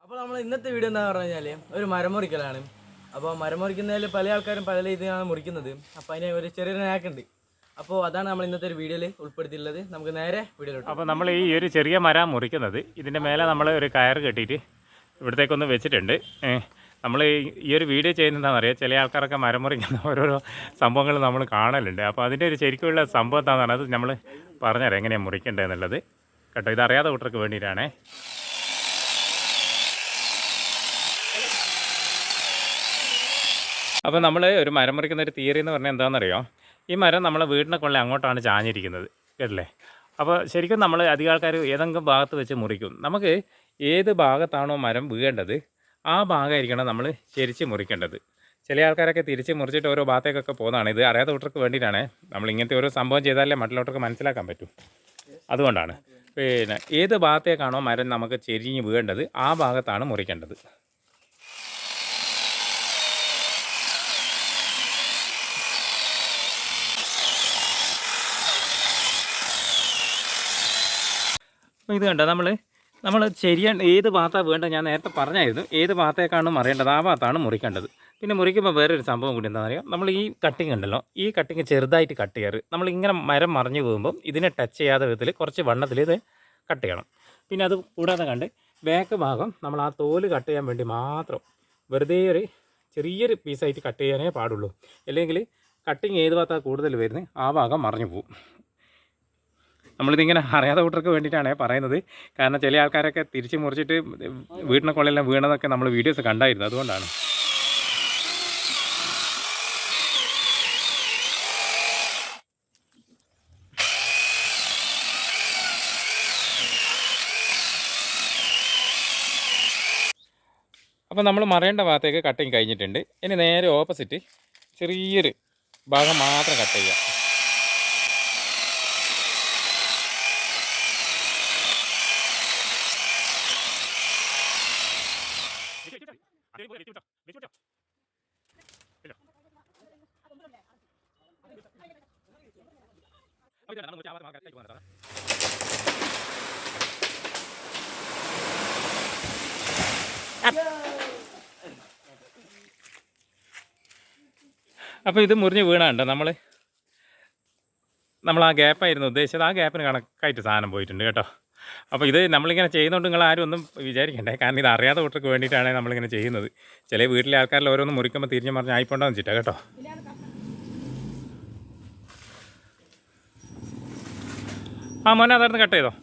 അപ്പോൾ നമ്മൾ ഇന്നത്തെ വീഡിയോ എന്താ പറഞ്ഞു കഴിഞ്ഞാൽ ഒരു മരം മുറിക്കലാണ്. അപ്പോൾ മരം മുറിക്കുന്നതിൽ പല ആൾക്കാരും പല രീതിയിലാണ് മുറിക്കുന്നത്. അപ്പോൾ അതിന് ഒരു ചെറിയൊരു നാക്കുണ്ട്. അപ്പോൾ അതാണ് നമ്മൾ ഇന്നത്തെ ഒരു വീഡിയോയിൽ ഉൾപ്പെടുത്തിയിട്ടുള്ളത്. നമുക്ക് നേരെ വീഡിയോയിലോട്ട്. അപ്പോൾ നമ്മൾ ഈ ഒരു ചെറിയ മരം മുറിക്കുന്നത് ഇതിൻ്റെ മേലെ നമ്മൾ ഒരു കയർ കെട്ടിയിട്ട് ഇവിടത്തേക്കൊന്ന് വെച്ചിട്ടുണ്ട്. നമ്മൾ ഈ ഒരു വീഡിയോ ചെയ്യുന്നതെന്താണെന്ന് അറിയാം, ചില ആൾക്കാരൊക്കെ മരം മുറിക്കുന്ന ഓരോരോ സംഭവങ്ങൾ നമ്മൾ കാണലുണ്ട്. അപ്പോൾ അതിൻ്റെ ഒരു ശരിക്കുള്ള സംഭവം എന്താണെന്ന് പറഞ്ഞാൽ അത് നമ്മൾ പറഞ്ഞുതരാം എങ്ങനെയാണ് മുറിക്കേണ്ടത് എന്നുള്ളത് കേട്ടോ. ഇതറിയാതെ കൂട്ടർക്ക് വേണ്ടിയിട്ടാണേ. അപ്പോൾ നമ്മൾ ഒരു മരം മുറിക്കുന്ന ഒരു തിയറി എന്ന് പറഞ്ഞാൽ എന്താണെന്നറിയോ, ഈ മരം നമ്മളെ വീടിനെ കൊള്ളി അങ്ങോട്ടാണ് ചാഞ്ഞിരിക്കുന്നത് കേട്ടില്ലേ. അപ്പോൾ ശരിക്കും നമ്മൾ അധികം ആൾക്കാർ ഏതെങ്കിലും ഭാഗത്ത് വെച്ച് മുറിക്കും. നമുക്ക് ഏത് ഭാഗത്താണോ മരം വീഴേണ്ടത് ആ ഭാഗമായിരിക്കണം നമ്മൾ ചെരിച്ച് മുറിക്കേണ്ടത്. ചില ആൾക്കാരൊക്കെ തിരിച്ച് മുറിച്ചിട്ട് ഓരോ ഭാഗത്തേക്കൊക്കെ പോകുന്നതാണ്. ഇത് അറിയാത്ത കൂട്ടർക്ക് വേണ്ടിയിട്ടാണ്. നമ്മൾ ഇങ്ങനത്തെ ഓരോ സംഭവം ചെയ്താലേ മറ്റുള്ളവർക്ക് മനസ്സിലാക്കാൻ പറ്റും. അതുകൊണ്ടാണ് പിന്നെ ഏത് ഭാഗത്തേക്കാണോ മരം നമുക്ക് ചെരിഞ്ഞ് വീഴേണ്ടത് ആ ഭാഗത്താണ് മുറിക്കേണ്ടത്. അപ്പോൾ ഇത് കണ്ടോ, നമ്മൾ ശരിയാണ് ഏത് ഭാഗത്താണ് വേണ്ടത് ഞാൻ നേരത്തെ പറഞ്ഞായിരുന്നു. ഏത് ഭാഗത്തേക്കാണ് മറിയേണ്ടത് ആ ഭാഗത്താണ് മുറിക്കേണ്ടത്. പിന്നെ മുറിക്കുമ്പോൾ വേറൊരു സംഭവം കൂടി എന്താണെന്ന് അറിയാം, നമ്മൾ ഈ കട്ടിങ് ഉണ്ടല്ലോ, ഈ കട്ടിങ് ചെറുതായിട്ട് കട്ട് ചെയ്യാറ്. നമ്മളിങ്ങനെ മരം മറിഞ്ഞു പോകുമ്പം ഇതിനെ ടച്ച് ചെയ്യാത്ത വിധത്തിൽ കുറച്ച് വണ്ണത്തിൽ ഇത് കട്ട് ചെയ്യണം. പിന്നെ അത് കൂടാതെ കണ്ട് ബാക്ക് ഭാഗം നമ്മൾ ആ തോല് കട്ട് ചെയ്യാൻ വേണ്ടി മാത്രം വെറുതെ ഒരു ചെറിയൊരു പീസായിട്ട് കട്ട് ചെയ്യാനേ പാടുള്ളൂ. അല്ലെങ്കിൽ കട്ടിങ് ഏത് ഭാഗത്താണ് കൂടുതൽ വരുന്നത് ആ ഭാഗം മറിഞ്ഞു പോകും. നമ്മളിതിങ്ങനെ അറിയാതെ കൂട്ടർക്ക് വേണ്ടിയിട്ടാണ് പറയുന്നത്. കാരണം ചില ആൾക്കാരൊക്കെ തിരിച്ച് മുറിച്ചിട്ട് വീടിനെ കൊള്ളെല്ലാം വീണതൊക്കെ നമ്മൾ വീഡിയോസ് കണ്ടായിരുന്നു. അതുകൊണ്ടാണ്. അപ്പോൾ നമ്മൾ മറയേണ്ട ഭാഗത്തേക്ക് കട്ടിങ് കഴിഞ്ഞിട്ടുണ്ട്. ഇനി നേരെ ഓപ്പോസിറ്റ് ചെറിയൊരു ഭാഗം മാത്രം കട്ട് ചെയ്യാം. അപ്പോൾ ഇത് മുറിഞ്ഞ് വീണുണ്ട്. നമ്മൾ ആ ഗ്യാപ്പായിരുന്നു ഉദ്ദേശിച്ചത്. ആ ഗ്യാപ്പിന് കണക്കായിട്ട് സാധനം പോയിട്ടുണ്ട് കേട്ടോ. അപ്പോൾ ഇത് നമ്മളിങ്ങനെ ചെയ്യുന്നതുകൊണ്ട് നിങ്ങൾ ആരും ഒന്നും വിചാരിക്കണ്ടേ. കാരണം ഇത് അറിയാത്ത കൂട്ടർക്ക് വേണ്ടിയിട്ടാണ് നമ്മളിങ്ങനെ ചെയ്യുന്നത്. ചില വീട്ടിലെ ആൾക്കാരിൽ ഓരോന്ന് മുറിക്കുമ്പോൾ തിരിഞ്ഞ് പറഞ്ഞ് ആയിപ്പോണ്ടാന്ന് വെച്ചിട്ടാണ് കേട്ടോ. ആ മോനെ അതായിരുന്നു കട്ട് ചെയ്തോ.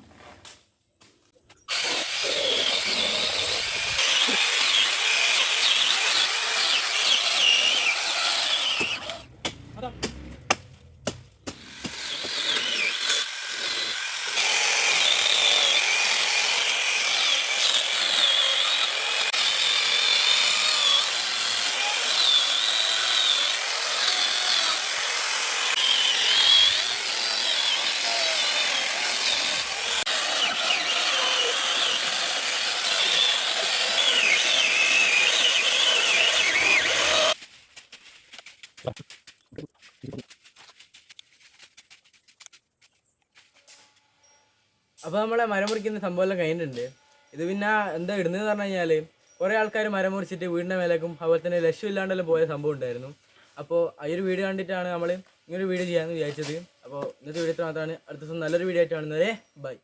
അപ്പോൾ നമ്മളെ മരം മുറിക്കുന്ന സംഭവമെല്ലാം കഴിഞ്ഞിട്ടുണ്ട്. ഇത് പിന്നെ എന്താ ഇടുന്നതെന്ന് പറഞ്ഞു കഴിഞ്ഞാൽ കുറേ ആൾക്കാർ മരം മുറിച്ചിട്ട് വീടിൻ്റെ മേലേക്കും അതുപോലെ തന്നെ ലക്ഷ്യമില്ലാണ്ടെല്ലാം പോയ സംഭവം ഉണ്ടായിരുന്നു. അപ്പോൾ ഈ ഒരു വീഡിയോ കണ്ടിട്ടാണ് നമ്മൾ ഇങ്ങനൊരു വീഡിയോ ചെയ്യാമെന്ന് വിചാരിച്ചത്. അപ്പോൾ ഇന്നത്തെ വീഡിയോ മാത്രമാണ്. അടുത്ത ദിവസം നല്ലൊരു വീഡിയോ ആയിട്ട് കാണുന്നത്. ബൈ.